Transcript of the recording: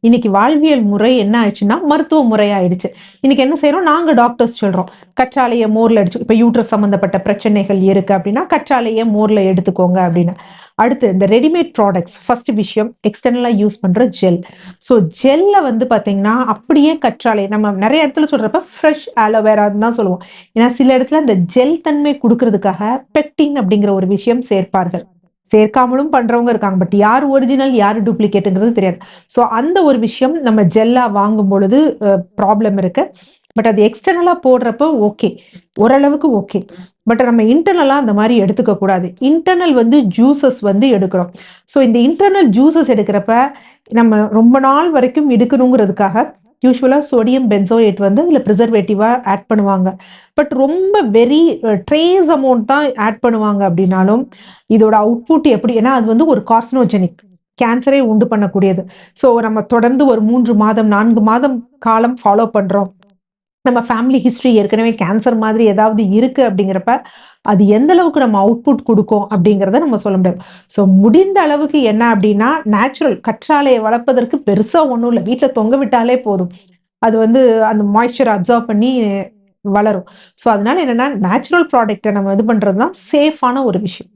இன்னைக்கு வாழ்வியல் முறை என்ன ஆயிடுச்சுன்னா, மருத்துவ முறை ஆயிடுச்சு. இன்னைக்கு என்ன செய்றோம், நாங்க டாக்டர்ஸ் சொல்றோம். கற்றாழைய மோர்ல அடிச்சு இப்ப யூட்ரஸ் சம்மந்தப்பட்ட பிரச்சனைகள் இருக்கு அப்படின்னா, கற்றாழைய மோர்ல எடுத்துக்கோங்க அப்படின்னு. அடுத்து இந்த ரெடிமேட் ப்ராடக்ட்ஸ் ஃபர்ஸ்ட் விஷயம் எக்ஸ்டர்னலா யூஸ் பண்ற ஜெல். ஸோ ஜெல்ல வந்து பார்த்தீங்கன்னா, அப்படியே கற்றாழை நம்ம நெறைய இடத்துல சொல்றப்ப ஃப்ரெஷ் ஆலோவேரான்னு தான் சொல்லுவோம். ஏன்னா சில இடத்துல இந்த ஜெல் தன்மை குடுக்குறதுக்காக பெக்டின் அப்படிங்கிற ஒரு விஷயம் சேர்ப்பார்கள். சேர்க்காமலும் பண்றவங்க இருக்காங்க. பட் யார் ஒரிஜினல், யார் டூப்ளிகேட்ங்கிறது தெரியாது. ஸோ அந்த ஒரு விஷயம் நம்ம ஜெல்லா வாங்கும் பொழுது ப்ராப்ளம் இருக்கு. பட் அது எக்ஸ்டர்னலா போடுறப்போ ஓகே. ஓரளவுக்கு ஓகே. பட் நம்ம இன்டர்னலா அந்த மாரி எடுத்துக்க கூடாது. இன்டர்னல் வந்து ஜூஸஸ் வந்து எடுக்கிறோம். ஸோ இந்த இன்டர்னல் ஜூஸஸ் எடுக்கிறப்ப, நம்ம ரொம்ப நாள் வரைக்கும் எடுக்கணுங்கிறதுக்காக, யூசுவலா சோடியம் பென்சோயேட் வந்து அதில பிரிசர்வேட்டிவா ஆட் பண்ணுவாங்க. பட் ரொம்ப வெரி ட்ரேஸ் அமௌண்ட் தான் ஆட் பண்ணுவாங்க அப்படின்னாலும், இதோட அவுட்புட் எப்படி ஏன்னா அது வந்து ஒரு கார்சினோஜெனிக். கேன்சரே உண்டு பண்ணக்கூடியது. ஸோ நம்ம தொடர்ந்து ஒரு 3 மாதம், 4 மாதம் காலம் ஃபாலோ பண்றோம். நம்ம ஃபேமிலி ஹிஸ்டரி ஏற்கனவே கேன்சர் மாதிரி ஏதாவது இருக்கு அப்படிங்கிறப்ப, அது எந்த அளவுக்கு நம்ம அவுட்புட் குடுக்கும் அப்படிங்கிறத நம்ம சொல்ல முடியாது. ஸோ முடிந்த அளவுக்கு என்ன அப்படின்னா, நேச்சுரல் கற்றாழைய வளர்ப்பதற்கு பெருசா ஒண்ணும் இல்ல. வீட்ல தொங்க விட்டாலே போதும். அது வந்து அந்த மாய்ஸ்சர் அப்சார்ப் பண்ணி வளரும். ஸோ அதனால என்னன்னா, நேச்சுரல் ப்ராடக்ட்ட நம்ம இது பண்றது தான் சேஃபான ஒரு விஷயம்.